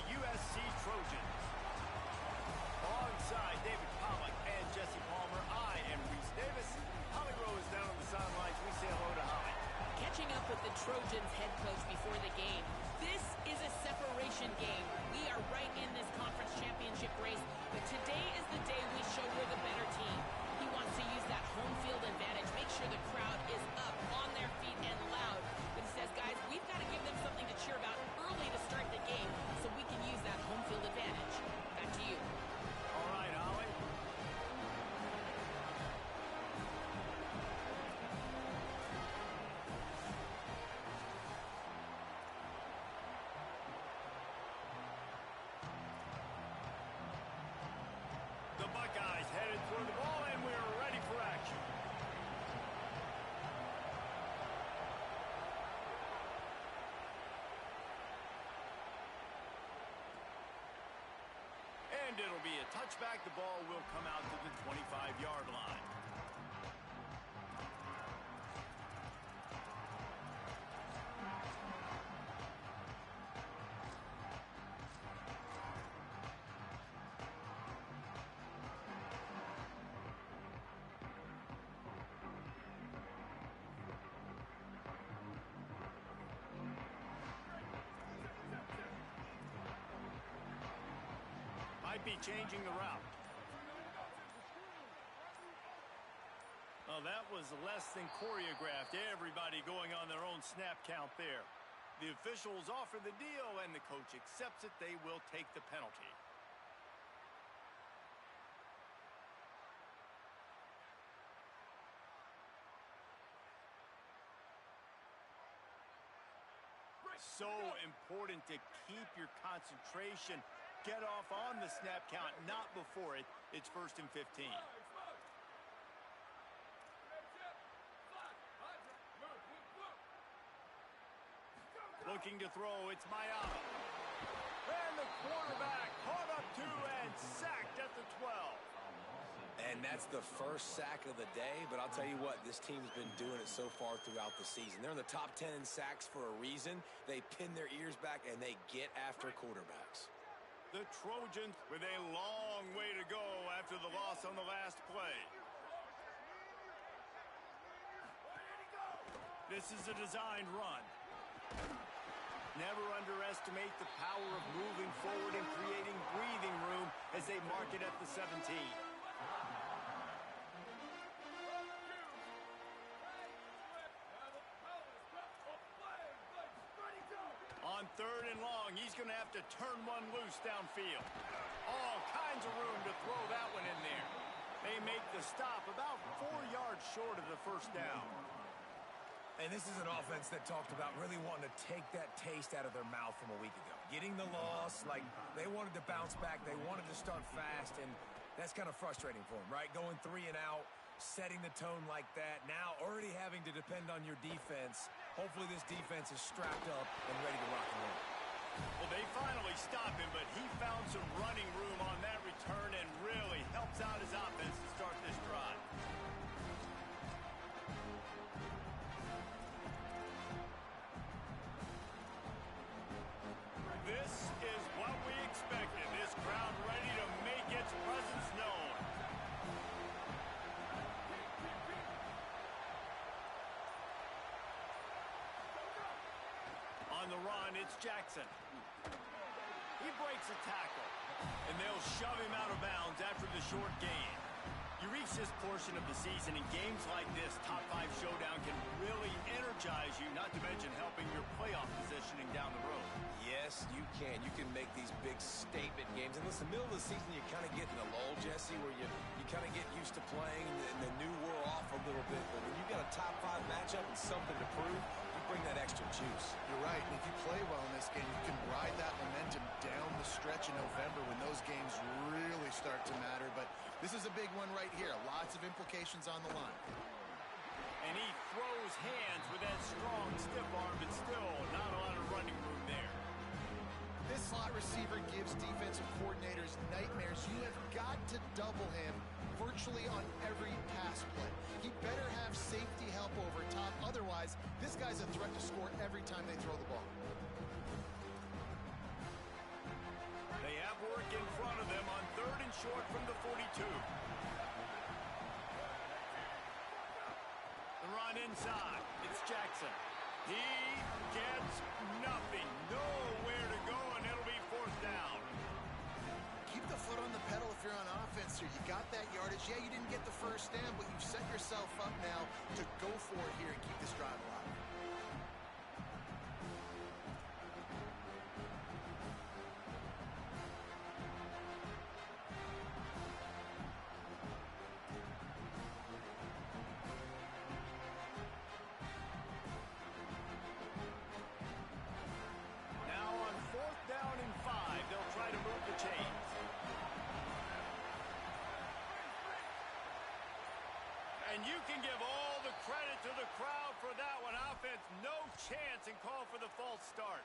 USC Trojans. Alongside David Pollack and Jesse Palmer, I am Reese Davis. Holly Rowe is down on the sidelines. We say hello to Holly. Catching up with the Trojans head coach before the game. This is a separation game. We are right in this conference championship race, but today is the day we show we're the better team. He wants to use that home field advantage, make sure the crowd is up, on their feet, and loud. But he says, guys, we've got to give them something to cheer about early to start the game so we can use that home field advantage. Back to you. All right, Holly. The Buckeyes headed toward the ball, and we're ready for action. And it'll be a touchback. The ball will come out to the 25-yard line. Might be changing the route. Oh, that was less than choreographed. Everybody going on their own snap count there. The officials offer the deal, and the coach accepts it. They will take the penalty. So important to keep your concentration. Get off on the snap count, not before it. It's 1st and 15. Looking to throw, it's Mayama. And the quarterback caught up to and sacked at the 12. And that's the first sack of the day, but I'll tell you what, this team's been doing it so far throughout the season. They're in the top 10 in sacks for a reason. They pin their ears back, and they get after quarterbacks. The Trojans with a long way to go after the loss on the last play. This is a designed run. Never underestimate the power of moving forward and creating breathing room as they mark it at the 17. On 3rd and long, he's going to have to turn one loose downfield. All kinds of room to throw that one in there. They make the stop about 4 yards short of the first down. And this is an offense that talked about really wanting to take that taste out of their mouth from a week ago. Getting the loss, like they wanted to bounce back, they wanted to start fast, and that's kind of frustrating for them, right? Going 3 and out, setting the tone like that, now already having to depend on your defense. Hopefully this defense is strapped up and ready to rock and roll. Well, they finally stop him, but he found some running room on that return and really helps out his offense to start this drive. This is what we expected. This crowd ready to make its presence known. On the run, it's Jackson. He breaks a tackle, and they'll shove him out of bounds after the short gain. You reach this portion of the season, and games like this, top 5 showdown, can really energize you, not to mention helping your playoff positioning down the road. Yes, you can. You can make these big statement games. And listen, middle of the season, you kind of get in a lull, Jesse, where you kind of get used to playing and the new wear off a little bit. But when you've got a top 5 matchup and something to prove, you bring that extra juice. You're right. And if you play well in this game, you can ride that momentum down the stretch in November when those games really start to matter. But this is a big one right here. Lots of implications on the line. And he throws hands with that strong, stiff arm, but still not a lot of running room there. This slot receiver gives defensive coordinators nightmares. You have got to double him virtually on every pass play. He better have safety help over top. Otherwise, this guy's a threat to score every time they throw the ball. They have work in front of them on 3rd and short from the 42. The run inside. It's Jackson. He gets nothing. Nowhere to go, and it'll be 4th down. Keep the foot on the pedal if you're on offense here. You got that yardage. Yeah, you didn't get the first down, but you've set yourself up now to go for it here and keep this drive alive. Now on 4th down and 5, they'll try to move the chains. And you can give all the credit to the crowd for that one. Offense, no chance, and call for the false start.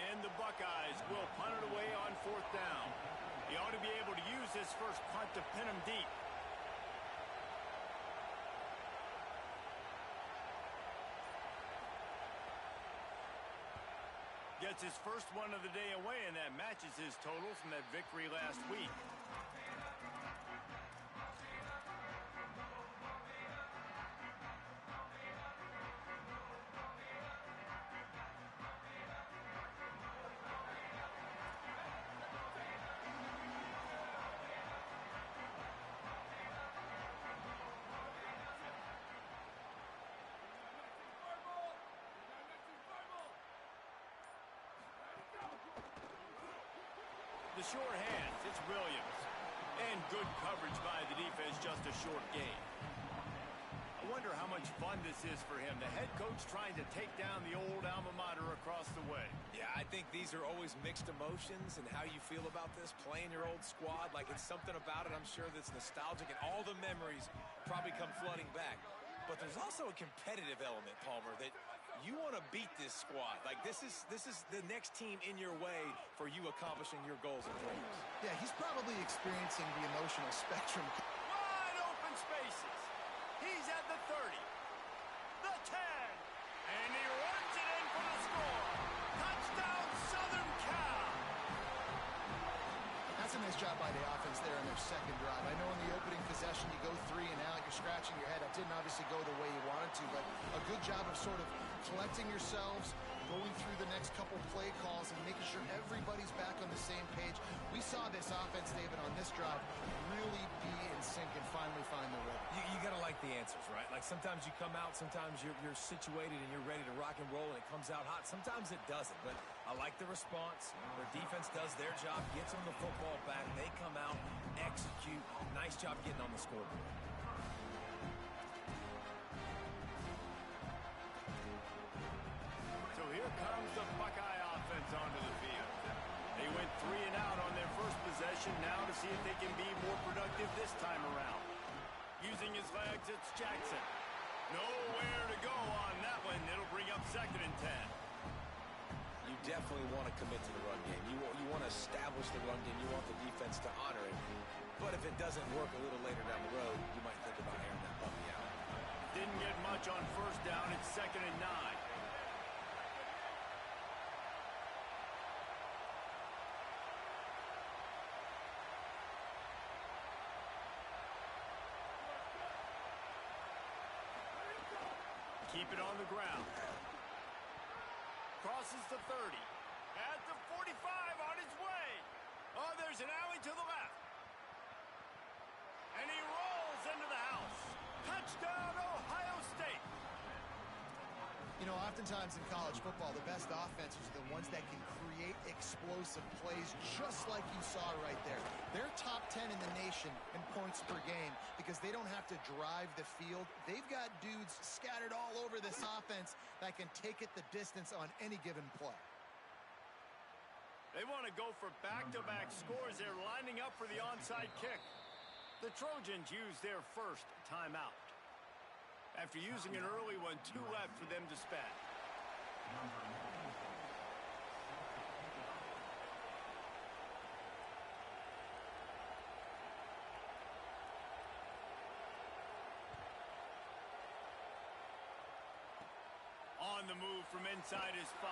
And the Buckeyes will punt it away on 4th down. He ought to be able to use this first punt to pin him deep. Gets his first one of the day away, and that matches his total from that victory last week. The short hands, it's Williams. And good coverage by the defense, just a short gain. I wonder how much fun this is for him. The head coach trying to take down the old alma mater across the way. Yeah, I think these are always mixed emotions, and how you feel about this, playing your old squad, like it's something about it, I'm sure, that's nostalgic, and all the memories probably come flooding back. But there's also a competitive element, Palmer, that you want to beat this squad. Like, this is the next team in your way for you accomplishing your goals and dreams. Yeah, he's probably experiencing the emotional spectrum. Wide open spaces. He's at the 30, the 10, and he runs it in for the score. Touchdown, Southern Cal. That's a nice job by the offense there in their second drive. I know in the opening possession you go 3 and out, you're scratching your head. That didn't obviously go the way you wanted to, but a good job of sort of collecting yourselves, going through the next couple play calls, and making sure everybody's back on the same page. We saw this offense, David, on this drive really be in sync and finally find the rhythm. You got to like the answers, right? Like, sometimes you come out, sometimes you're situated and you're ready to rock and roll, and it comes out hot. Sometimes it doesn't, but I like the response. Their defense does their job, gets them the football back. They come out, execute. Nice job getting on the scoreboard. So here comes the Buckeye offense onto the field. They went 3 and out on their first possession, now to see if they can be more productive this time around. Using his legs, it's Jackson. Nowhere to go on that one. It'll bring up 2nd and 10. You definitely want to commit to the run game. You want to establish the run game. You want the defense to honor it. But if it doesn't work a little later down the road, you might think about airing that puppy out. Didn't get much on 1st down. It's 2nd and 9. Keep it on the ground. Crosses the 30. At the 45 on his way. Oh, there's an alley to the left. And he rolls into the house. Touchdown, Ohio State. You know, oftentimes in college football, the best offenses are the ones that can create explosive plays, just like you saw right there. They're top 10 in the nation in points per game because they don't have to drive the field. They've got dudes scattered all over this offense that can take it the distance on any given play. They want to go for back-to-back scores. They're lining up for the onside kick. The Trojans use their first timeout. After using an early one, 2 left for them to spend. on the move from inside his 5.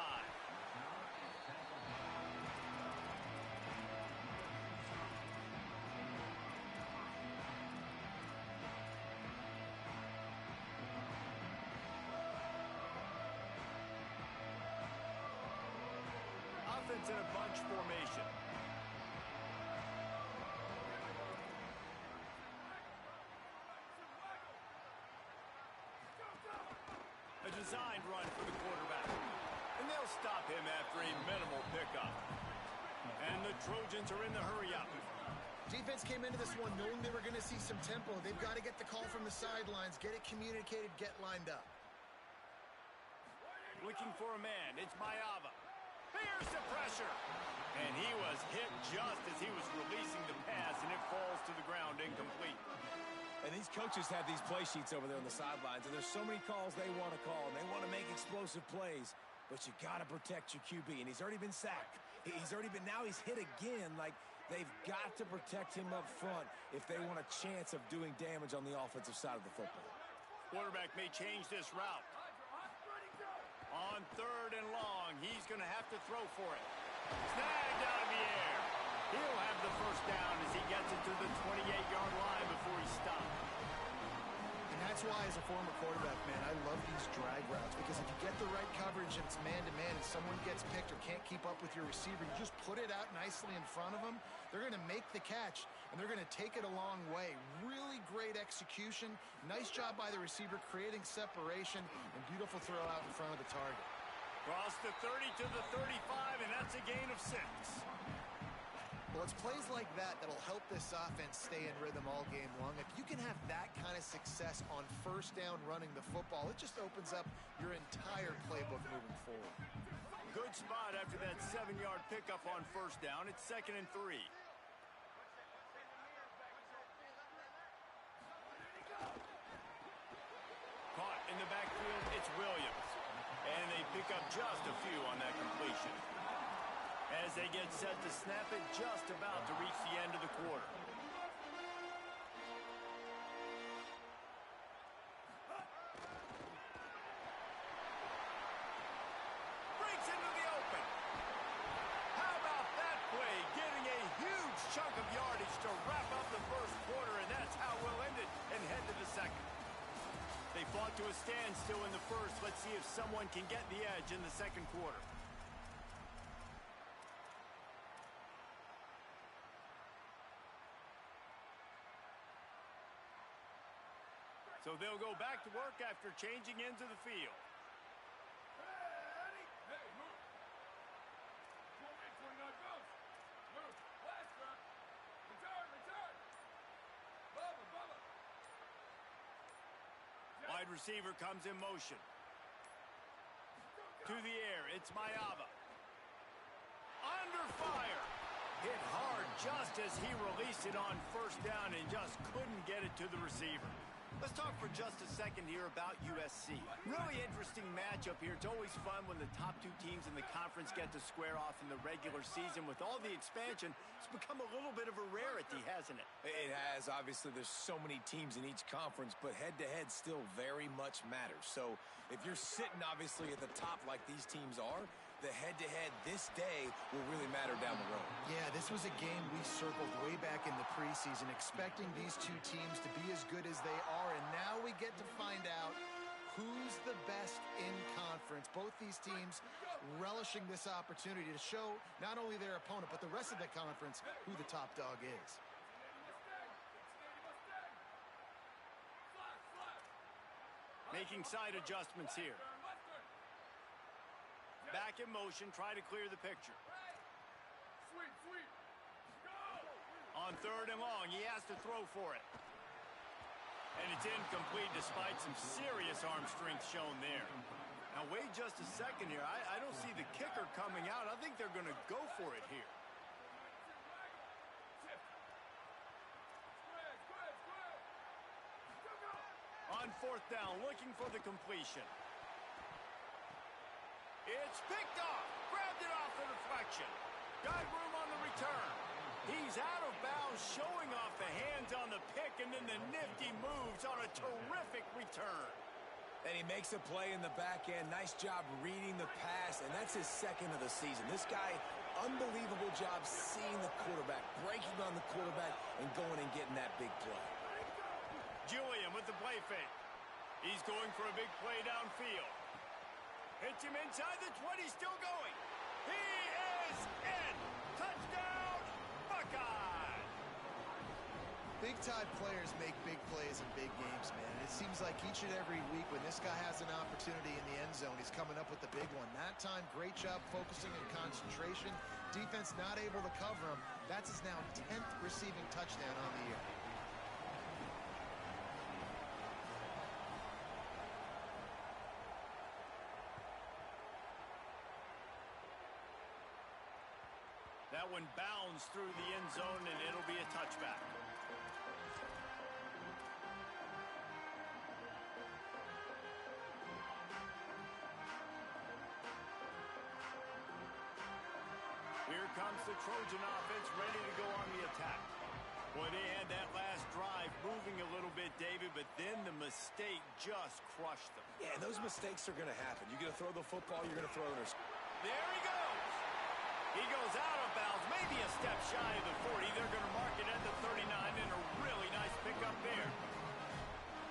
Offense in a bunch formation. A designed run for the quarterback. And they'll stop him after a minimal pickup. And the Trojans are in the hurry-up. Defense came into this one knowing they were going to see some tempo. They've got to get the call from the sidelines, get it communicated, get lined up. Looking for a man. It's Mayava. Here's the pressure. And he was hit just as he was releasing the pass, and it falls to the ground incomplete. And these coaches have these play sheets over there on the sidelines, and there's so many calls they want to call, and they want to make explosive plays, but you got to protect your QB, and he's already been sacked. Now he's hit again. Like, they've got to protect him up front if they want a chance of doing damage on the offensive side of the football. Quarterback may change this route. On 3rd and long, he's going to have to throw for it. Snagged out of the air. He'll have the first down as he gets it to the 28-yard line before he stopped. And that's why, as a former quarterback, man, I love these drag routes, because if you get the right coverage and it's man-to-man and someone gets picked or can't keep up with your receiver, you just put it out nicely in front of them. They're going to make the catch, and they're going to take it a long way. Really great execution. Nice job by the receiver creating separation, and beautiful throw out in front of the target. Cross the 30 to the 35, and that's a gain of 6. Well, it's plays like that that'll help this offense stay in rhythm all game long. If you can have that kind of success on first down running the football, it just opens up your entire playbook moving forward. Good spot after that 7-yard pickup on first down. It's 2nd and 3. Caught in the backfield, it's Williams. And they pick up just a few on that completion. As they get set to snap it, just about to reach the end of the quarter. Breaks into the open. How about that play? Getting a huge chunk of yardage to wrap up the first quarter, and that's how we'll end it and head to the second. They fought to a standstill in the first. Let's see if someone can get the edge in the second quarter. So they'll go back to work after changing into the field. Wide receiver comes in motion. To the air, it's Mayava. Under fire. Hit hard just as he released it on first down and just couldn't get it to the receiver. Let's talk for just a second here about USC. Really interesting matchup here. It's always fun when the top 2 teams in the conference get to square off in the regular season. With all the expansion, it's become a little bit of a rarity, hasn't it? It has. Obviously, there's so many teams in each conference, but head-to-head still very much matters. So if you're sitting, obviously, at the top like these teams are, the head-to-head this day will really matter down the road. Yeah, this was a game we circled way back in the preseason, expecting these 2 teams to be as good as they are, and now we get to find out who's the best in conference. Both these teams relishing this opportunity to show not only their opponent, but the rest of the conference who the top dog is. Making side adjustments here. Back in motion, try to clear the picture. On 3rd and long, he has to throw for it. And it's incomplete despite some serious arm strength shown there. Now, wait just a second here. I don't see the kicker coming out. I think they're going to go for it here. On 4th down, looking for the completion. It's picked off. Grabbed it off the deflection. Got room on the return. He's out of bounds, showing off the hands on the pick, and then the nifty moves on a terrific return. And he makes a play in the back end. Nice job reading the pass, and that's his second of the season. This guy, unbelievable job seeing the quarterback, breaking on the quarterback, and going and getting that big play. Julian with the play fake. He's going for a big play downfield. Hits him inside the 20, still going. He is in. Touchdown, Buckeye. Big-time players make big plays in big games, man. And it seems like each and every week when this guy has an opportunity in the end zone, he's coming up with the big one. That time, great job focusing and concentration. Defense not able to cover him. That's his now 10th receiving touchdown on the year. That one bounds through the end zone, and it'll be a touchback. Here comes the Trojan offense ready to go on the attack. Boy, they had that last drive moving a little bit, David, but then the mistake just crushed them. Yeah, and those mistakes are going to happen. You're going to throw the football, you're going to throw it. There he goes. He goes out of bounds, maybe a step shy of the 40. They're going to mark it at the 39, and a really nice pickup there.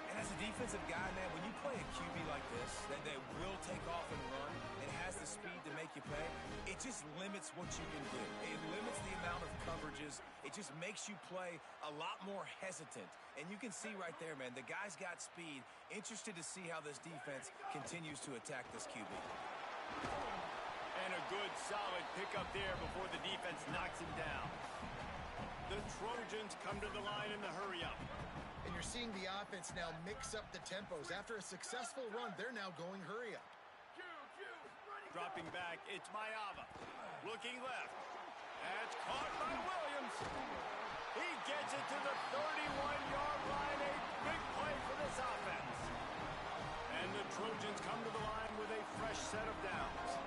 And as a defensive guy, man, when you play a QB like this, that will take off and run and has the speed to make you pay, it just limits what you can do. It limits the amount of coverages. It just makes you play a lot more hesitant. And you can see right there, man, the guy's got speed. Interested to see how this defense continues to attack this QB. And a good, solid pickup there before the defense knocks him down. The Trojans come to the line in the hurry-up. And you're seeing the offense now mix up the tempos. After a successful run, they're now going hurry-up. Dropping back, it's Mayava. Looking left. That's caught by Williams. He gets it to the 31-yard line. A big play for this offense. And the Trojans come to the line with a fresh set of downs.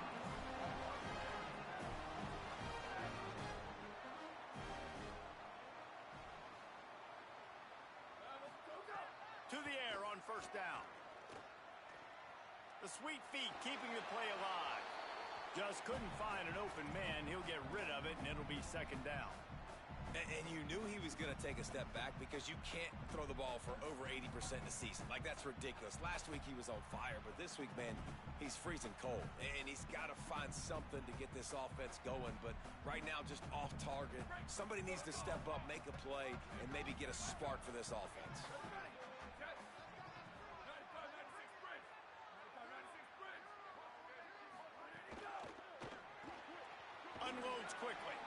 To the air on first down. The sweet feet keeping the play alive. Just couldn't find an open man. He'll get rid of it, and it'll be second down. And you knew he was going to take a step back because you can't throw the ball for over 80% in a season. Like, that's ridiculous. Last week he was on fire, but this week, man, he's freezing cold. And he's got to find something to get this offense going. But right now, just off target. Somebody needs to step up, make a play, and maybe get a spark for this offense. Unloads quickly.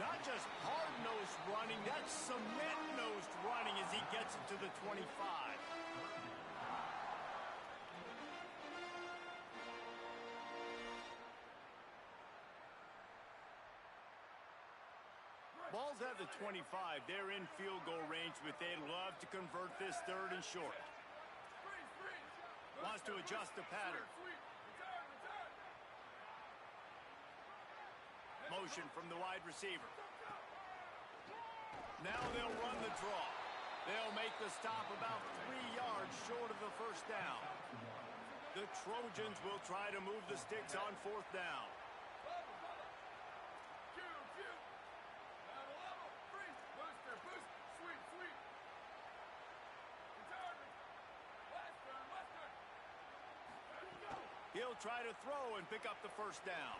Not just hard-nosed running, that's cement-nosed running as he gets it to the 25. Ball's at the 25. They're in field goal range, but they'd love to convert this third and short. Wants to adjust the pattern. Motion from the wide receiver. Now they'll run the draw. They'll make the stop about 3 yards short of the first down. The Trojans will try to move the sticks on fourth down. He'll try to throw and pick up the first down.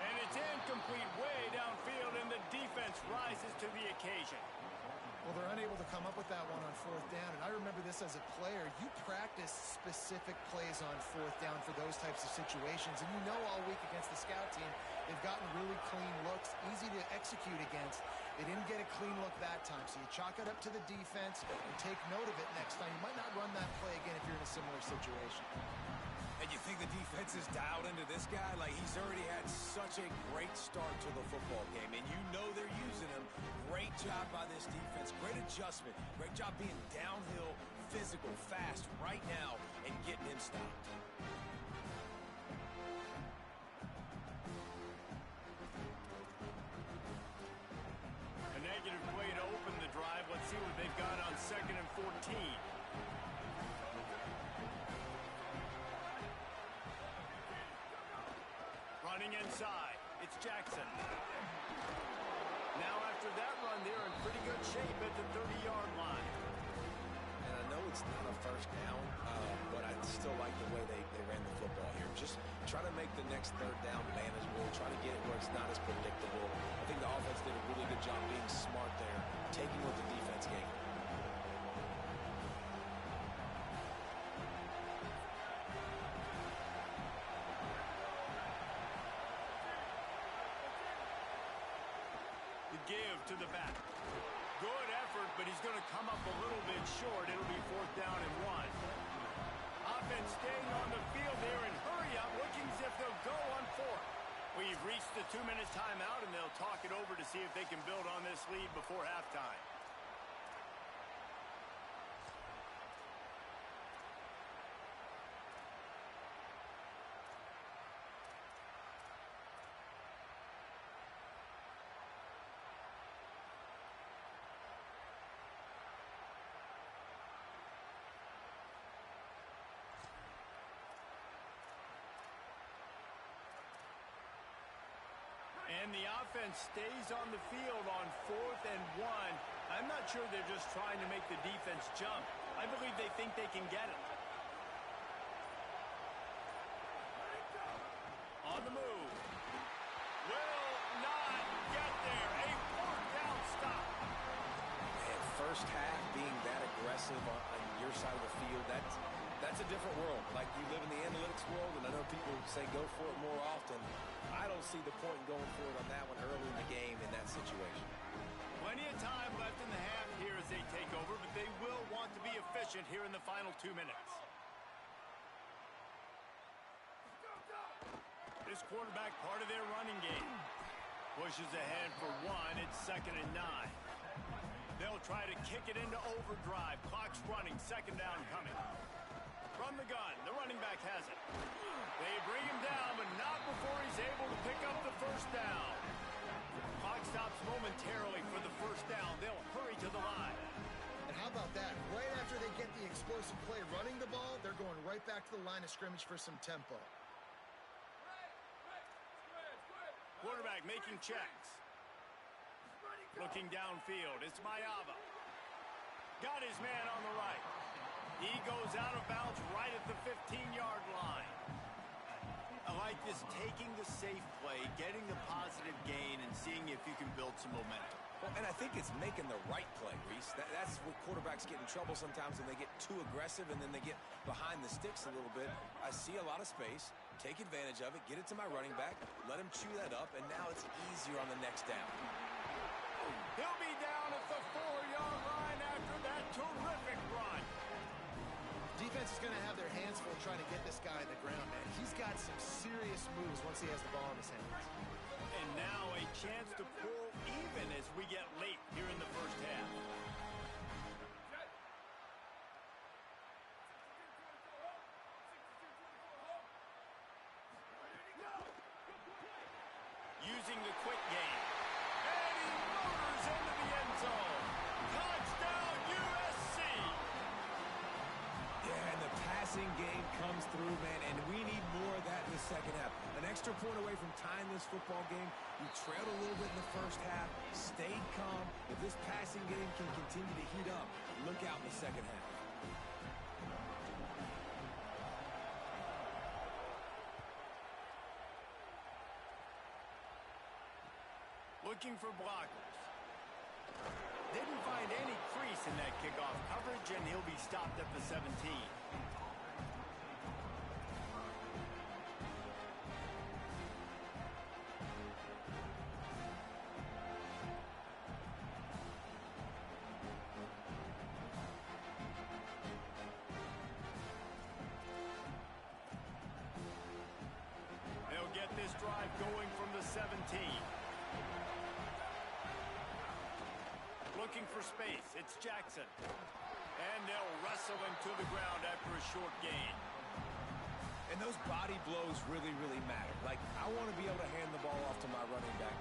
And it's incomplete way downfield, and the defense rises to the occasion. Well, they're unable to come up with that one on fourth down. And I remember this as a player. You practice specific plays on fourth down for those types of situations. And you know all week against the scout team, they've gotten really clean looks, easy to execute against. They didn't get a clean look that time. So you chalk it up to the defense and take note of it next time. You might not run that play again if you're in a similar situation. And you think the defense is dialed into this guy? Like, he's already had such a great start to the football game, and you know they're using him. Great job by this defense. Great adjustment. Great job being downhill, physical, fast right now, and getting him stopped. A negative play to open the drive. Let's see what they've got on 2nd and 14. Going inside. It's Jackson. Now after that run, they're in pretty good shape at the 30-yard line. And I know it's not a first down, but I still like the way they ran the football here. Just try to make the next third down manageable. Try to get it where it's not as predictable. I think the offense did a really good job being smart there, taking what the defense gave them. Give to the back. Good effort, but he's going to come up a little bit short. It'll be 4th down and 1. Offense staying on the field there and hurry up, looking as if they'll go on 4th. We've reached the 2-minute timeout, and they'll talk it over to see if they can build on this lead before halftime. And the offense stays on the field on 4th and 1. I'm not sure they're just trying to make the defense jump. I believe they think they can get it. On the move. Will not get there. A 4th down stop. And first half being that aggressive on your side of the field, that's a different world. Like, you live in the analytics world, and I know people say go for it more often. I don't see the point in going for it on that one early in the game in that situation. Plenty of time left in the half here as they take over, but they will want to be efficient here in the final 2 minutes. This quarterback part of their running game. Pushes ahead for 1. It's 2nd and 9. They'll try to kick it into overdrive. Clock's running. 2nd down coming. From the gun, the running back has it. They bring him down, but not before he's able to pick up the 1st down. Clock stops momentarily for the 1st down. They'll hurry to the line. And how about that? Right after they get the explosive play running the ball, they're going right back to the line of scrimmage for some tempo. Quarterback making checks. Looking downfield, it's Mayava. Got his man on the right. He goes out of bounds right at the 15-yard line. I like this, taking the safe play, getting the positive gain, and seeing if you can build some momentum. Well, and I think it's making the right play, Reese. That's where quarterbacks get in trouble sometimes when they get too aggressive and then they get behind the sticks a little bit. I see a lot of space, take advantage of it, get it to my running back, let him chew that up, and now it's easier on the next down. He'll be down at the 4-yard line after that terrific run. Defense is going to have their hands full trying to get this guy on the ground, man. He's got some serious moves once he has the ball in his hands. And now a chance to pull even as we get late here in the 1st half. Using the quick game. And he motors into the end zone. Touchdown, USC! Yeah, and the passing game comes through, man, and we need more of that in the 2nd half. An extra point away from tying this football game. We trailed a little bit in the 1st half, stayed calm. If this passing game can continue to heat up, look out in the 2nd half. Looking for blockers. Didn't find any crease in that kickoff coverage, and he'll be stopped at the 17. They'll get this drive going from the 17. Looking for space, it's Jackson. And they'll wrestle him to the ground after a short gain. And those body blows really, really matter. Like, I want to be able to hand the ball off to my running back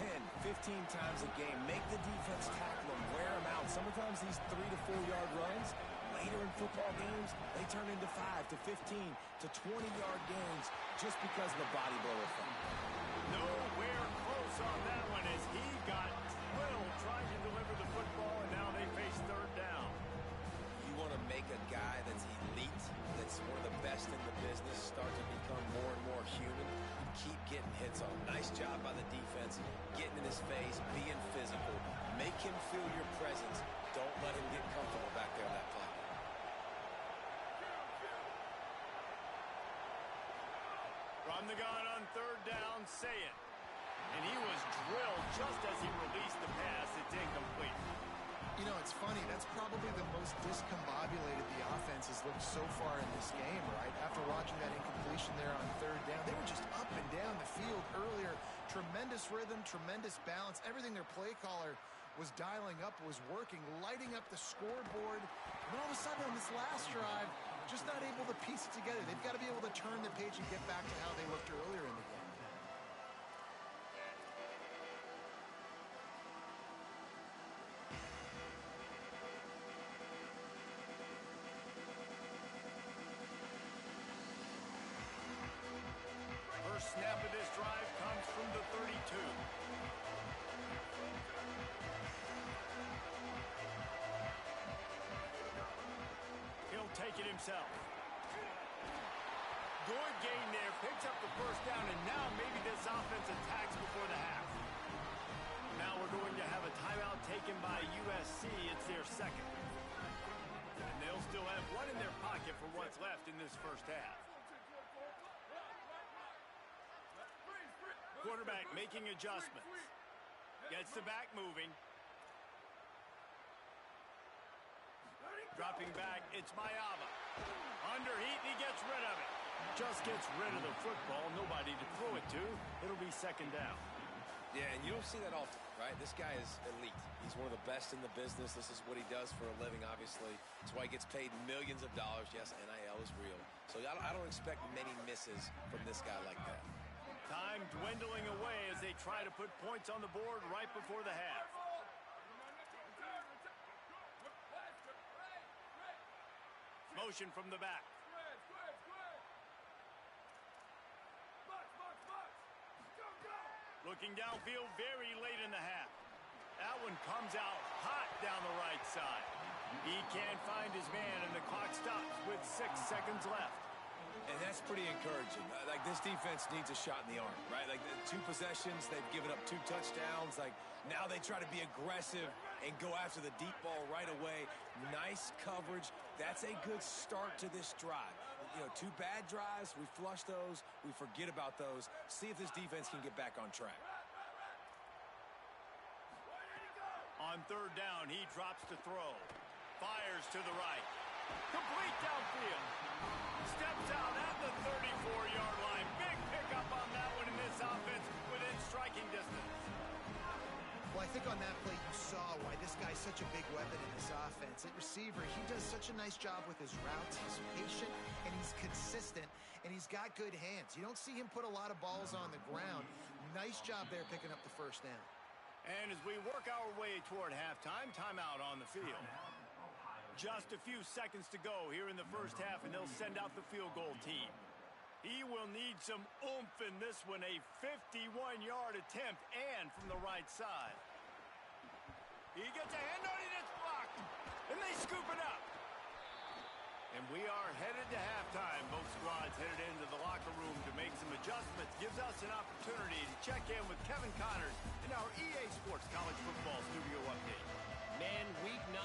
10, 15 times a game. Make the defense tackle him, wear him out. Sometimes these 3 to 4 yard runs, later in football games, they turn into 5 to 15 to 20 yard gains just because of the body blow effect. hits on him. Nice job by the defense, getting in his face, being physical. Make him feel your presence. Don't let him get comfortable back there in that pocket. From the gun on third down, say it. And he was drilled just as he released the pass. It's incomplete. You know, it's funny. That's probably the most discombobulated the offense has looked so far in this game, right? After watching that incompletion there on third down, they were just up and down the field earlier. Tremendous rhythm, tremendous balance. Everything their play caller was dialing up was working, lighting up the scoreboard. And all of a sudden on this last drive, just not able to piece it together. They've got to be able to turn the page and get back to how they looked earlier in the game. First snap of this drive comes from the 32. He'll take it himself. Good gain there, picks up the first down, and now maybe this offense attacks before the half. Now we're going to have a timeout taken by USC. It's their second. And they'll still have one in their pocket for what's left in this first half. Quarterback making adjustments. Gets the back moving. Dropping back, it's Mayava. Under heat, and he gets rid of it. Just gets rid of the football. Nobody to throw it to. It'll be second down. Yeah, and you don't see that often, right? This guy is elite. He's one of the best in the business. This is what he does for a living, obviously. That's why he gets paid millions of dollars. Yes, NIL is real. So I don't expect many misses from this guy like that. Time dwindling away as they try to put points on the board right before the half. Motion from the back. Looking downfield very late in the half. That one comes out hot down the right side. He can't find his man, and the clock stops with 6 seconds left. And that's pretty encouraging. Like, this defense needs a shot in the arm, right? Like, the 2 possessions, they've given up 2 touchdowns. Like, now they try to be aggressive and go after the deep ball right away. Nice coverage. That's a good start to this drive. You know, 2 bad drives, we flush those, we forget about those. See if this defense can get back on track. On third down, he drops to throw. Fires to the right. Complete downfield. Steps out at the 34-yard line. Big pickup on that one in this offense within striking distance. Well, I think on that play you saw why this guy's such a big weapon in this offense. At receiver, he does such a nice job with his routes. He's patient, and he's consistent, and he's got good hands. You don't see him put a lot of balls on the ground. Nice job there picking up the first down. And as we work our way toward halftime, timeout on the field. Just a few seconds to go here in the first half, and they'll send out the field goal team. He will need some oomph in this one, a 51-yard attempt, and from the right side. He gets a hand on it, it's blocked, and they scoop it up. And we are headed to halftime. Both squads headed into the locker room to make some adjustments. Gives us an opportunity to check in with Kevin Connors in our EA Sports College Football Studio Update. Man, week 9,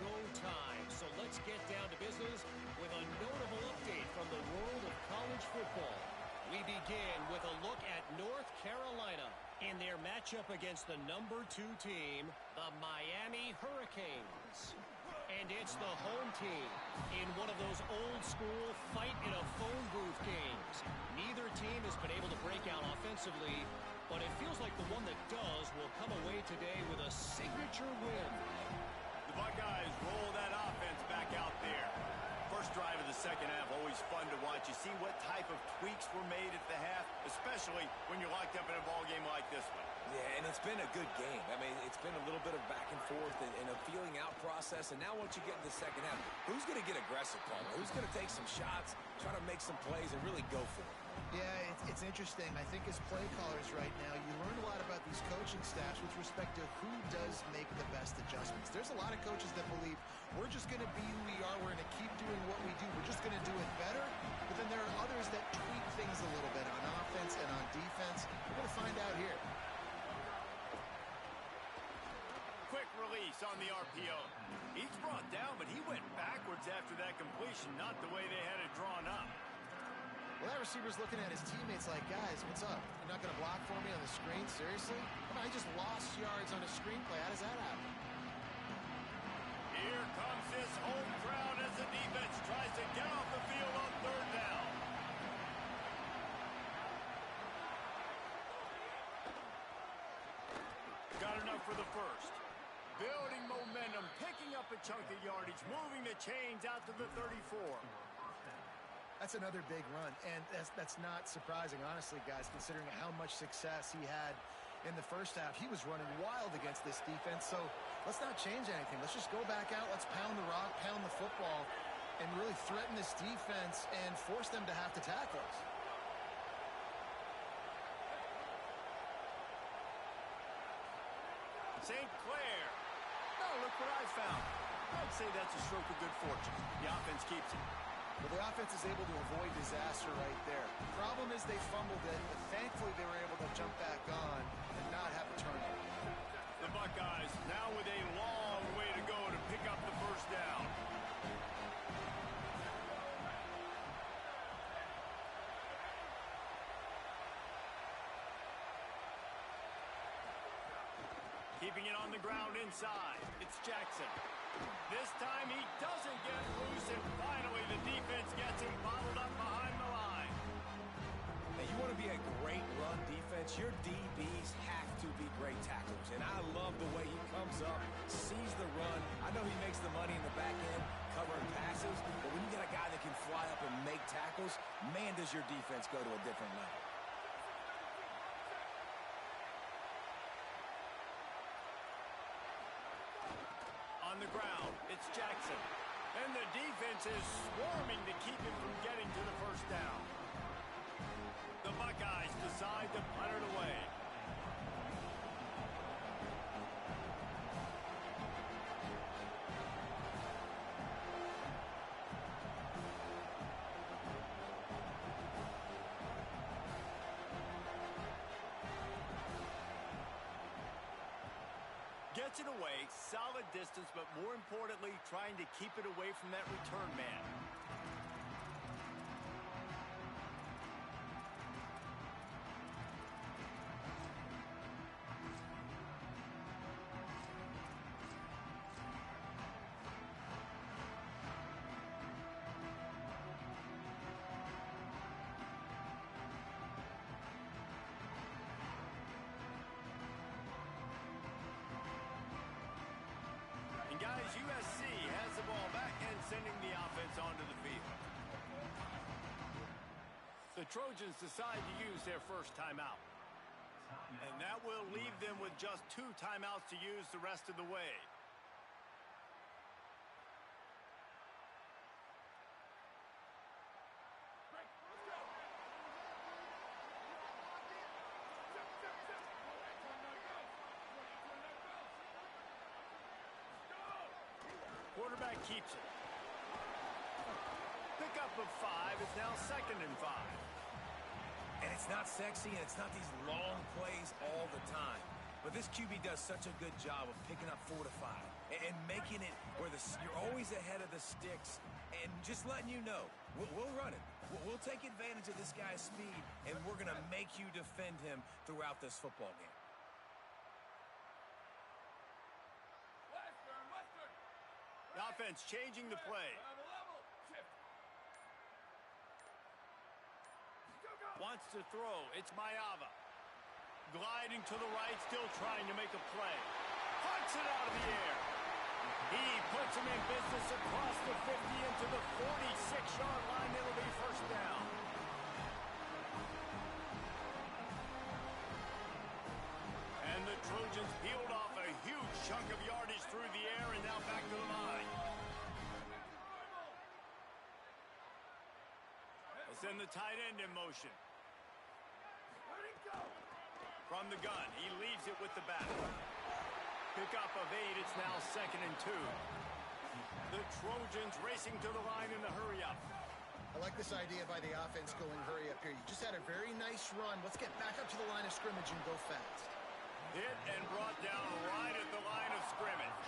go time. So let's get down to business with a notable update from the world of college football. We begin with a look at North Carolina in their matchup against the number 2 team, the Miami Hurricanes. And it's the home team in one of those old-school fight-in-a-phone booth games. Neither team has been able to break out offensively, but it feels like the one that does will come away today with a signature win. The Buckeyes roll that offense back out there. First drive of the second half, always fun to watch. You see what type of tweaks were made at the half, especially when you're locked up in a ball game like this one. Yeah, and it's been a good game. I mean, it's been a little bit of back and forth and a feeling out process. And now once you get in the second half, who's going to get aggressive, Palmer? Who's going to take some shots, try to make some plays, and really go for it? Yeah, it's interesting. I think as play callers right now, you learn a lot about these coaches. coaching staffs with respect to who does make the best adjustments. There's a lot of coaches that believe we're just going to be who we are. We're going to keep doing what we do. We're just going to do it better. But then there are others that tweak things a little bit on offense and on defense. We're going to find out here. Quick release on the RPO. He's brought down, but he went backwards after that completion, not the way they had it drawn up. Well, that receiver's looking at his teammates like, guys, what's up? You're not going to block for me on the screen? Seriously? Come on, I just lost yards on a screenplay. How does that happen? Here comes this home crowd as the defense tries to get off the field on third down. Got enough for the first. Building momentum, picking up a chunk of yardage, moving the chains out to the 34. That's another big run, and that's not surprising, honestly, guys, considering how much success he had in the first half. He was running wild against this defense, so let's not change anything. Let's just go back out, let's pound the rock, pound the football, and really threaten this defense and force them to have to tackle us. St. Clair. Oh, look what I found. I'd say that's a stroke of good fortune. The offense keeps it. Well, the offense is able to avoid disaster right there. The problem is they fumbled it, but thankfully they were able to jump back on and not have a turnover. The Buckeyes now with a long way to go to pick up the first down. Keeping it on the ground inside. It's Jackson. This time he doesn't get loose, and finally the defense gets him bottled up behind the line. Now, you want to be a great run defense, your DBs have to be great tacklers. And I love the way he comes up, sees the run. I know he makes the money in the back end covering passes, but when you got a guy that can fly up and make tackles, man, does your defense go to a different level. On the ground, it's Jackson. And the defense is swarming to keep him from getting to the first down. The Buckeyes decide to punt it away. Gets it away, solid distance, but more importantly, trying to keep it away from that return man. Guys, USC has the ball back and sending the offense onto the field. The Trojans decide to use their first timeout. And that will leave them with just 2 timeouts to use the rest of the way. Quarterback keeps it. Pickup of 5 is now 2nd and 5. And it's not sexy, and it's not these long plays all the time. But this QB does such a good job of picking up 4 to 5 and making it where you're always ahead of the sticks and just letting you know, we'll run it. We'll take advantage of this guy's speed, and we're going to make you defend him throughout this football game. The offense changing the play. Wants to throw. It's Mayava. Gliding to the right, still trying to make a play. Punts it out of the air. He puts him in business across the 50 into the 46-yard line. It'll be first down. And the Trojans peeled off a huge chunk of yardage through the air and now back to the line. They'll send the tight end in motion. From the gun, he leaves it with the back. Pickup of 8, it's now 2nd and 2. The Trojans racing to the line in the hurry-up. I like this idea by the offense going hurry up here. You just had a very nice run. Let's get back up to the line of scrimmage and go fast. Hit and brought down right at the line of scrimmage.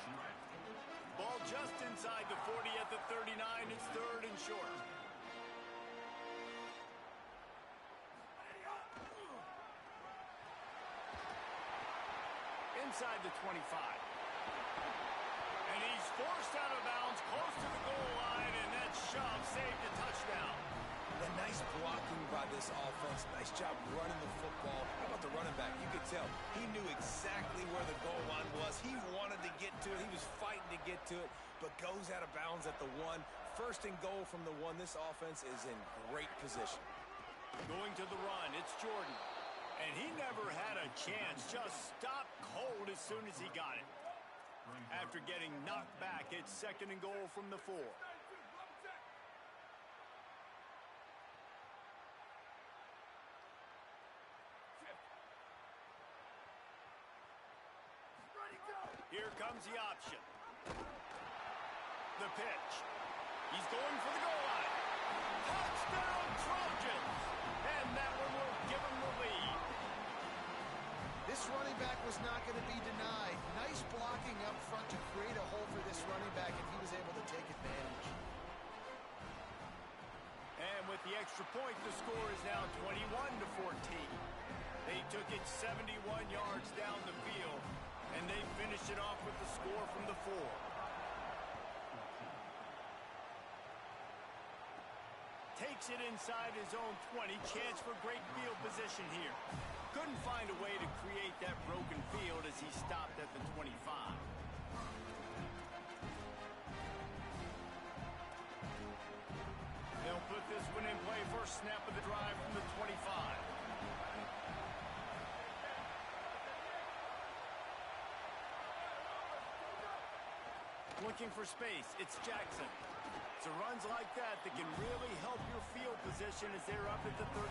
Ball just inside the 40 at the 39. It's 3rd and short. Inside the 25. And he's forced out of bounds close to the goal line, and that shove saved a touchdown. The nice blocking by this offense. Nice job running the football. How about the running back? You could tell he knew exactly where the goal line was. He wanted to get to it. He was fighting to get to it, but goes out of bounds at the 1. 1st and goal from the 1. This offense is in great position. Going to the run, it's Jordan. And he never had a chance. Just stopped cold as soon as he got it. After getting knocked back, it's 2nd and goal from the 4. Here comes the option. The pitch. He's going for the goal line. Touchdown, Trojans! And that one will give him the lead. This running back was not going to be denied. Nice blocking up front to create a hole for this running back, and he was able to take advantage. And with the extra point, the score is now 21-14. They took it 71 yards down the field, and they finished it off with the score from the 4. Takes it inside his own 20. Chance for great field position here. Couldn't find a way to create that broken field as he stopped at the 25. They'll put this one in play. First snap of the drive from the 25. Looking for space, it's Jackson. It's runs like that that can really help your field position as they're up at the 35.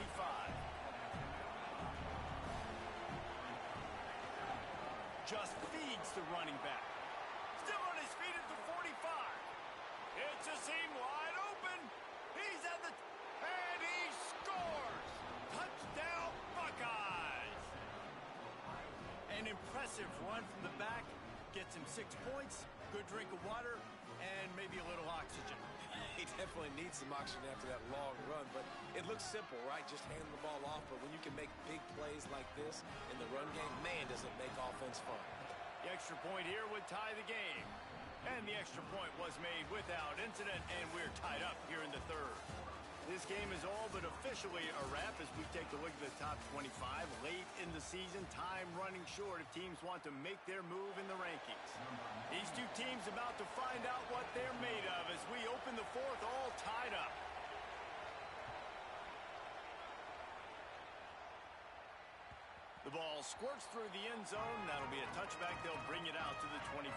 Just feeds the running back. Still on his feet at the 45. It's a seam wide open. He's at the... and he scores! Touchdown, Buckeyes! An impressive run from the back. Gets him 6 points, good drink of water, and maybe a little oxygen. He definitely needs some oxygen after that long run, but it looks simple, right? Just hand the ball off, but when you can make big plays like this in the run game, man, does it make offense fun. The extra point here would tie the game. And the extra point was made without incident, and we're tied up here in the 3rd. This game is all but officially a wrap as we take a look at the top 25. Late in the season, time running short if teams want to make their move in the rankings. These two teams about to find out what they're made of as we open the 4th all tied up. The ball squirts through the end zone. That'll be a touchback. They'll bring it out to the 25.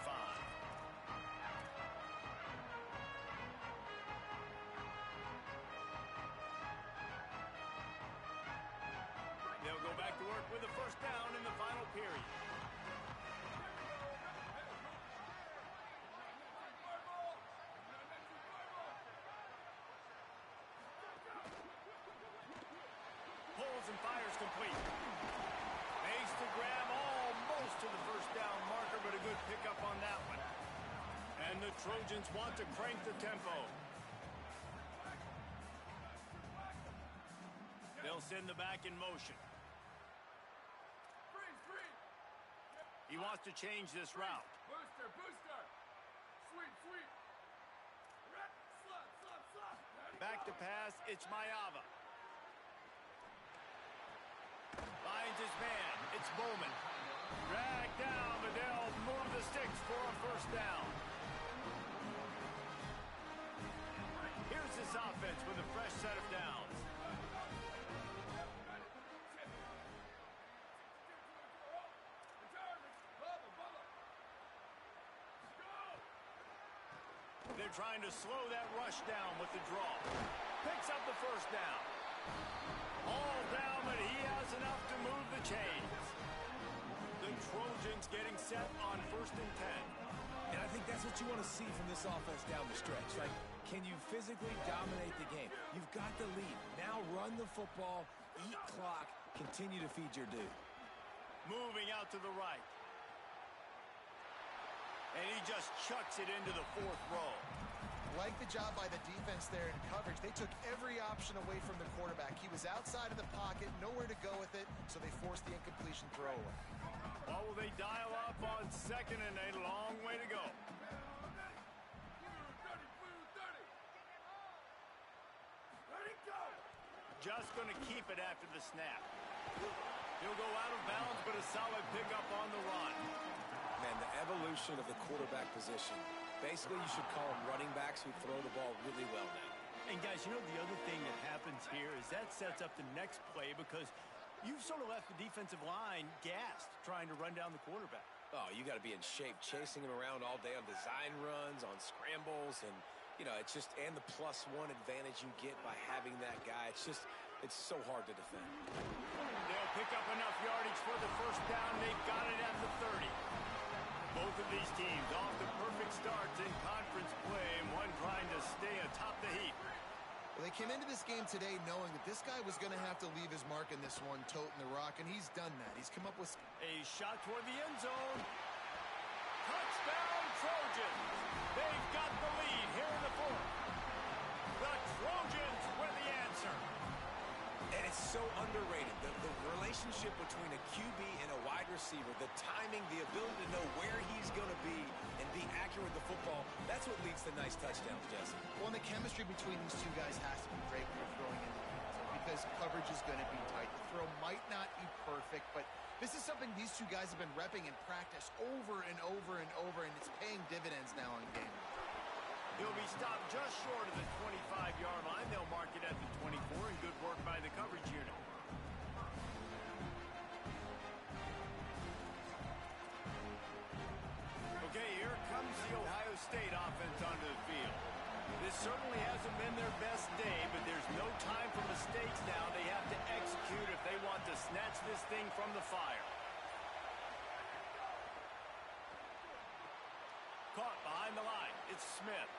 They'll go back to work with a first down in the final period. Pulls and fires complete. Makes the grab almost to the first down marker, but a good pickup on that one. And the Trojans want to crank the tempo. They'll send the back in motion. He wants to change this route. Booster, booster. Sweep, sweep. Slap, slap, slap. Back to pass, it's Mayava. Finds his man, it's Bowman. Dragged down, but they'll move the sticks for a first down. Here's this offense with a fresh set of downs. They're trying to slow that rush down with the draw. Picks up the first down. All down, but he has enough to move the chains. Trojans getting set on 1st and 10. And I think that's what you want to see from this offense down the stretch. Like, can you physically dominate the game? You've got the lead. Now run the football, eat clock, continue to feed your dude. Moving out to the right. And he just chucks it into the 4th row. Like the job by the defense there in coverage. They took every option away from the quarterback. He was outside of the pocket, nowhere to go with it, so they forced the incompletion throw away. Well, will they dial up on 2nd and a long way to go? Just going to keep it after the snap. He'll go out of bounds, but a solid pickup on the run. Man, the evolution of the quarterback position. Basically, you should call them running backs who throw the ball really well now. And guys, you know the other thing that happens here is that sets up the next play because you've sort of left the defensive line gassed trying to run down the quarterback. Oh, you got to be in shape, chasing him around all day on design runs, on scrambles, and, you know, it's just, and the +1 advantage you get by having that guy. It's just, it's so hard to defend. They'll pick up enough yardage for the 1st down. They've got it at the 30. Both of these teams off to perfect starts in conference play, and one trying to stay atop the heap. Well, they came into this game today knowing that this guy was going to have to leave his mark in this one, toting the rock, and he's done that. He's come up with a shot toward the end zone. Touchdown, Trojans. They've got the lead here in the 4th. The Trojans with the answer. And it's so underrated. The relationship between a QB and a wide receiver, the timing, the ability to know where he's going to be and be accurate with the football, that's what leads to nice touchdowns, Jesse. Well, and the chemistry between these two guys has to be great when you're throwing in the end zone because coverage is going to be tight. The throw might not be perfect, but this is something these two guys have been repping in practice over and over and over, and it's paying dividends now in game. He'll be stopped just short of the 25-yard line. They'll mark it at the 24, and good work by the coverage unit. Okay, here comes the Ohio State offense onto the field. This certainly hasn't been their best day, but there's no time for mistakes now. They have to execute if they want to snatch this thing from the fire. Caught behind the line. It's Smith.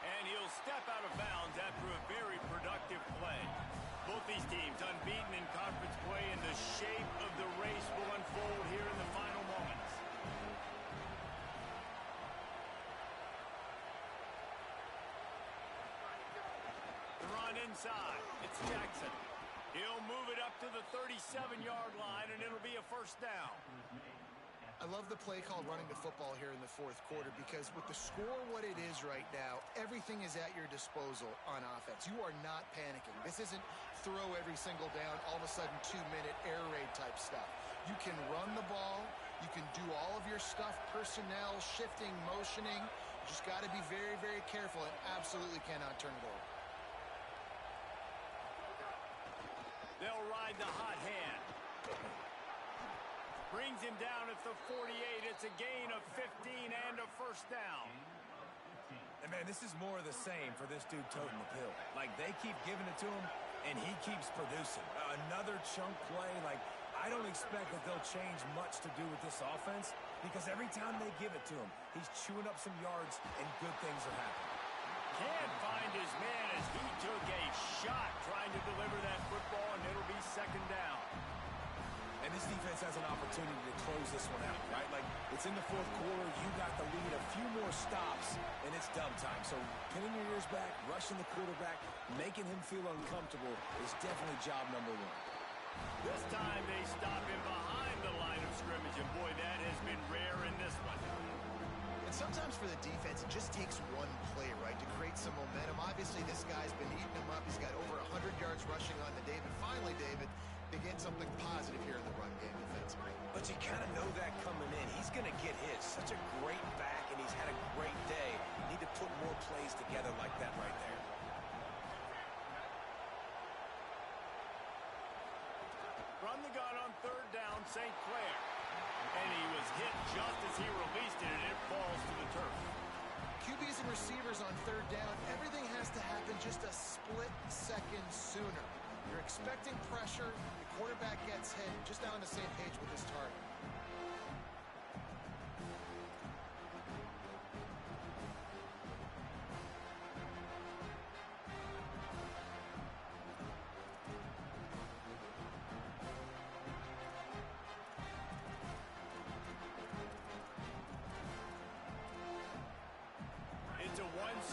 And he'll step out of bounds after a very productive play. Both these teams unbeaten in conference play, and the shape of the race will unfold here in the final moments. The run inside. It's Jackson. He'll move it up to the 37-yard line, and it'll be a 1st down. I love the play called running the football here in the 4th quarter because with the score what it is right now, everything is at your disposal on offense. You are not panicking. This isn't throw every single down, all of a sudden 2-minute air raid type stuff. You can run the ball. You can do all of your stuff, personnel, shifting, motioning. You just got to be very, very careful and absolutely cannot turn it over. They'll ride the hot hand. Brings him down at the 48. It's a gain of 15 and a 1st down. And, man, this is more of the same for this dude toting the pill. Like, they keep giving it to him, and he keeps producing. Another chunk play. Like, I don't expect that they'll change much to do with this offense because every time they give it to him, he's chewing up some yards, and good things are happening. Can't find his man as he took a shot trying to deliver that football, and it'll be 2nd down. And this defense has an opportunity to close this one out, right? Like, it's in the 4th quarter. You got the lead. A few more stops, and it's dumb time. So pinning your ears back, rushing the quarterback, making him feel uncomfortable is definitely job number 1. This time they stop him behind the line of scrimmage, and boy, that has been rare in this one. And sometimes for the defense, it just takes one play, right, to create some momentum. Obviously, this guy's been eating him up. He's got over 100 yards rushing on the day. But finally, David, they get something positive here in the run game defensively. But you kind of know that coming in. He's going to get his. Such a great back, and he's had a great day. Need to put more plays together like that right there. From the gun on 3rd down, St. Clair. And he was hit just as he released it, and it falls to the turf. QBs and receivers on 3rd down, everything has to happen just a split second sooner. You're expecting pressure. The quarterback gets hit, just not on the same page with his target.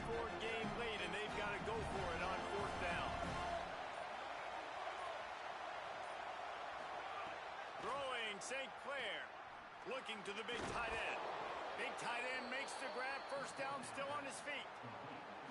one-score game late, and they've got to go for it on fourth down. Throwing St. Clair. Looking to the big tight end. Big tight end makes the grab. First down, still on his feet.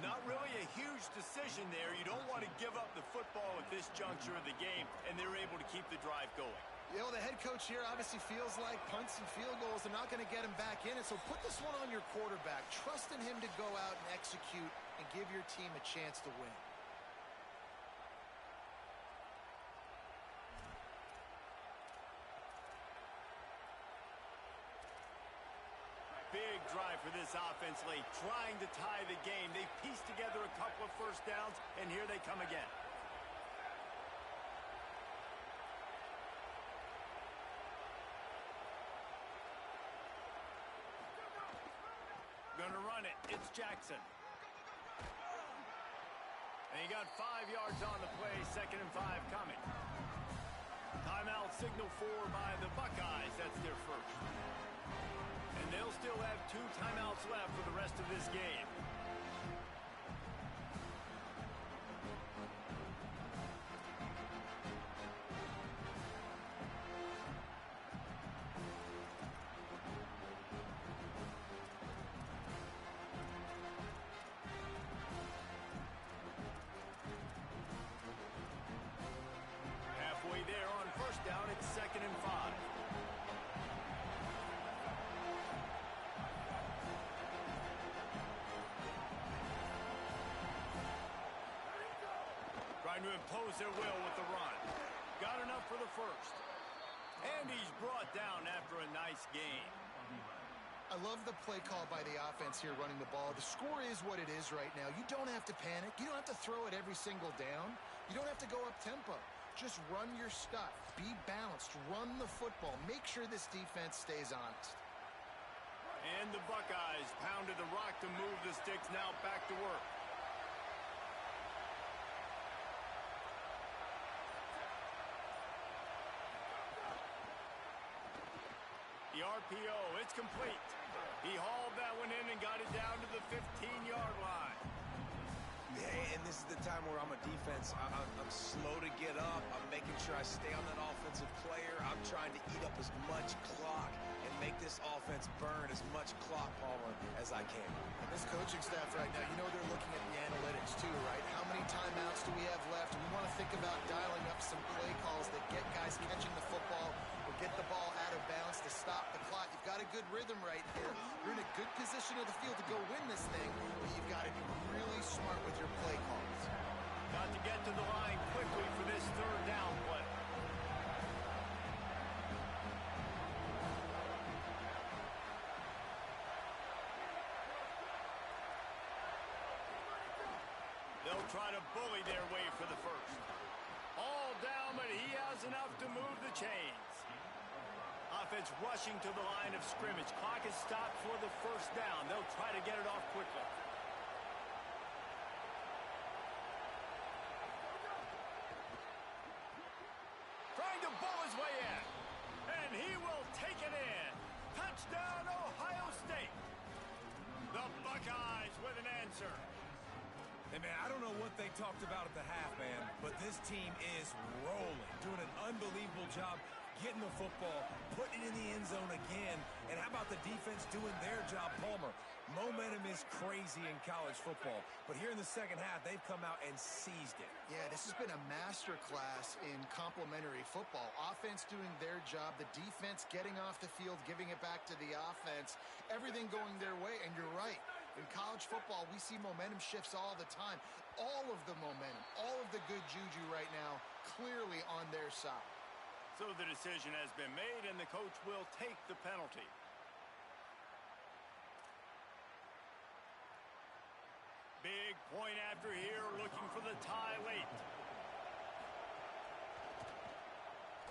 Not really a huge decision there. You don't want to give up the football at this juncture of the game, and they're able to keep the drive going. You know, the head coach here obviously feels like punts and field goals are not going to get him back in it, so put this one on your quarterback. Trust in him to go out and execute and give your team a chance to win. Big drive for this offense late, trying to tie the game. They pieced together a couple of first downs, and here they come again. Gonna run it. It's Jackson. And he got 5 yards on the play. 2nd and 5 coming. Timeout signal for by the Buckeyes. That's their first. And they'll still have 2 timeouts left for the rest of this game. Halfway there on first down, it's 2nd and 5. Trying to impose their will with the run. Got enough for the first. And he's brought down after a nice game. I love the play call by the offense here running the ball. The score is what it is right now. You don't have to panic. You don't have to throw it every single down. You don't have to go up tempo. Just run your stuff. Be balanced. Run the football. Make sure this defense stays honest. And the Buckeyes pounded the rock to move the sticks. Now back to work. The RPO, it's complete. He hauled that one in and got it down to the 15-yard line. Yeah, and this is the time where I'm a defense. I'm slow to get up. I'm making sure I stay on that offensive player. I'm trying to eat up as much clock and make this offense burn as much clock, Palmer, as I can. And this coaching staff right now, you know they're looking at the analytics too, right? How many timeouts do we have left? We want to think about dialing up some play calls that get guys catching the football or get the ball out of bounds to stop the clock. You've got a good rhythm right here. You're in a good position of the field to go win this thing, but you've got to be really smart with your play calls. Got to get to the line quickly for this 3rd down play. They'll try to bully their way for the first. All down, but he has enough to move the chains. Offense rushing to the line of scrimmage. Clock is stopped for the first down. They'll try to get it off quickly. Trying to bull his way in. And he will take it in. Touchdown, Ohio State. The Buckeyes with an answer. Hey, man, I don't know what they talked about at the half, man, but this team is rolling, doing an unbelievable job getting the football, putting it in the end zone again, and how about the defense doing their job, Palmer? Momentum is crazy in college football, but here in the second half, they've come out and seized it. Yeah, this has been a masterclass in complementary football. Offense doing their job, the defense getting off the field, giving it back to the offense, everything going their way, and you're right. In college football, we see momentum shifts all the time. All of the momentum, all of the good juju right now, clearly on their side. So the decision has been made, and the coach will take the penalty. Big point after here, looking for the tie late.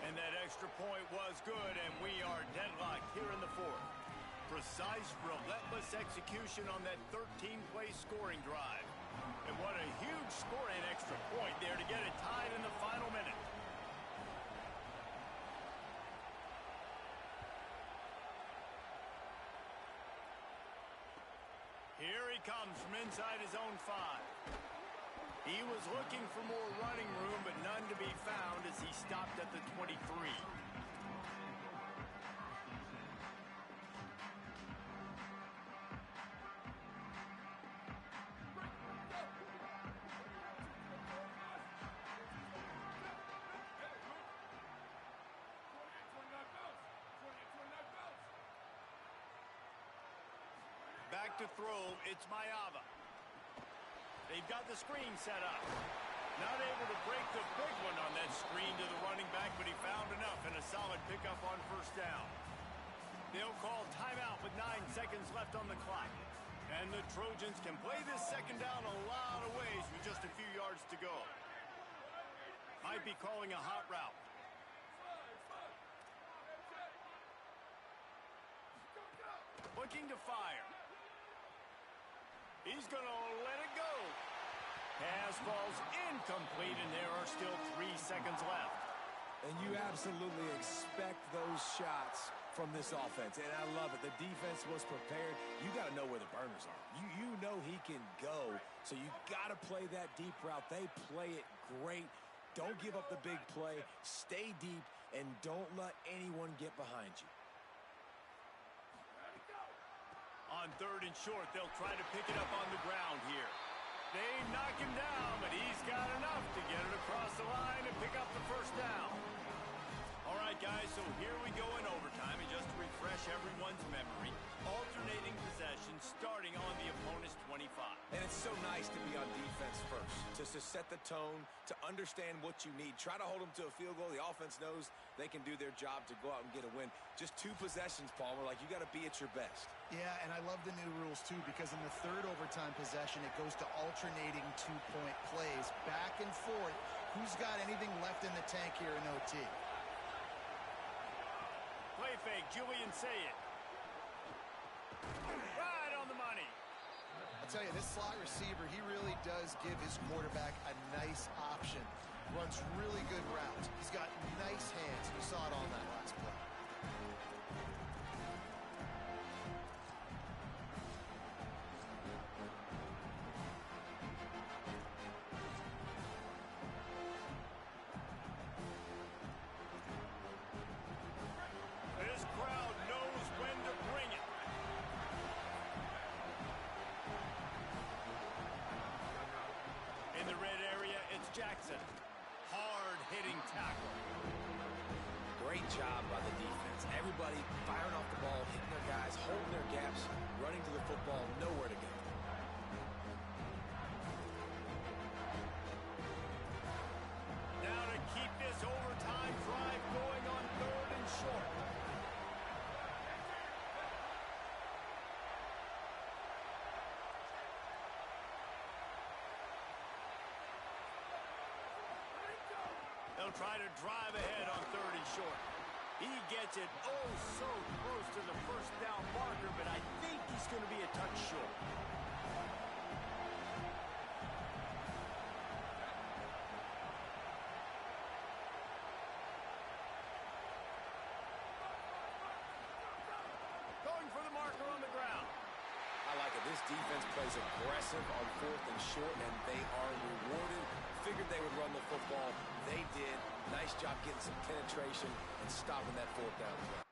And that extra point was good, and we are deadlocked here in the 4th. Precise, relentless execution on that 13-play scoring drive. And what a huge scoring extra point there to get it tied in the final minute. Here he comes from inside his own 5. He was looking for more running room, but none to be found as he stopped at the 23. Back to throw, it's Mayava. They've got the screen set up. Not able to break the big one on that screen to the running back, but he found enough and a solid pickup on first down. They'll call timeout with 9 seconds left on the clock. And the Trojans can play this second down a lot of ways with just a few yards to go. Might be calling a hot route. Looking to fire. He's going to let it go. Pass falls incomplete, and there are still 3 seconds left. And you absolutely expect those shots from this offense, and I love it. The defense was prepared. You got to know where the burners are. You know he can go, so you got to play that deep route. They play it great. Don't give up the big play. Stay deep, and don't let anyone get behind you. On 3rd and short, they'll try to pick it up on the ground here. They knock him down, but he's got enough to get it across the line and pick up the first down. All right, guys, so here we go in overtime. And just to refresh everyone's memory, alternating possessions starting on the opponent's 25. And it's so nice to be on defense first, just to set the tone, to understand what you need. Try to hold them to a field goal. The offense knows they can do their job to go out and get a win. Just 2 possessions, Palmer. Like, you got to be at your best. Yeah, and I love the new rules, too, because in the 3rd overtime possession, it goes to alternating 2-point plays. Back and forth. Who's got anything left in the tank here in OT? Play fake, Julian Sayed. Right on the money. I'll tell you, this slot receiver, he really does give his quarterback a nice option. Runs really good routes. He's got nice hands. You saw it on that last play. This crowd knows when to bring it. In the red area, it's Jackson. Hard-hitting tackle. Great job by the defense. Everybody firing off the ball, hitting their guys, holding their gaps, running to the football, nowhere to go. Now to keep this overtime drive going on 3rd and short. They'll try to drive ahead on 3rd and short. He gets it oh so close to the first down marker, but I think he's going to be a touch short. Going for the marker on the ground. I like it. This defense plays aggressive on 4th and short, and they are rewarded. Figured they would run the football. They did. Nice job getting some penetration and stopping that 4th down play.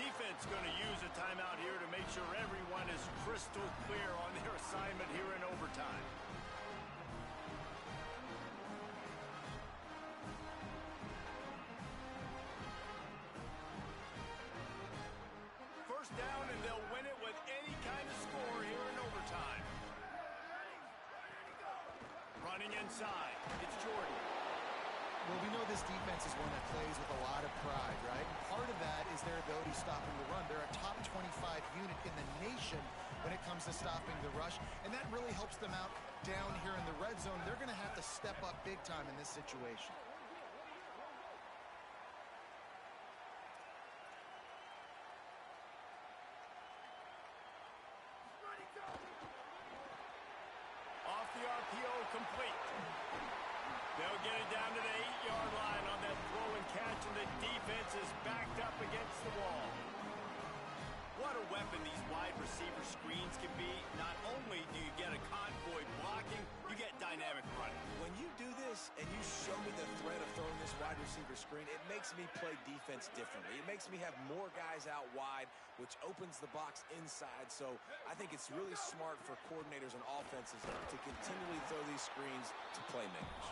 Defense going to use a timeout here to make sure everyone is crystal clear on their assignment here in overtime. First down, and they'll win it with any kind of score here in overtime. Running inside, it's Jordan. Well, we know this defense is one that plays with a lot of pride, right? And part of that is their ability stopping the run. They're a top 25 unit in the nation when it comes to stopping the rush, and that really helps them out down here in the red zone. They're going to have to step up big time in this situation. Off the RPO, complete. They'll get it down to the 8-yard line on that throw and catch, and the wide receiver screens can be, not only do you get a convoy blocking, you get dynamic running. When you do this and you show me the threat of throwing this wide receiver screen, it makes me play defense differently. It makes me have more guys out wide, which opens the box inside. So I think it's really smart for coordinators and offenses to continually throw these screens to playmakers.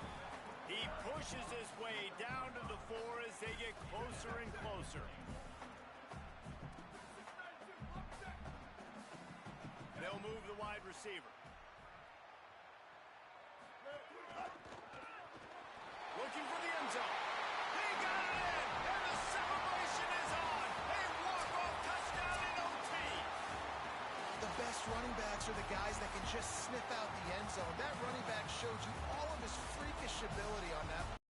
He pushes his way down to the floor as they get closer and closer. They'll move the wide receiver. Looking for the end zone. He got it in, and the celebration is on. A walk-off touchdown in OT. The best running backs are the guys that can just sniff out the end zone. That running back showed you all of his freakish ability on that.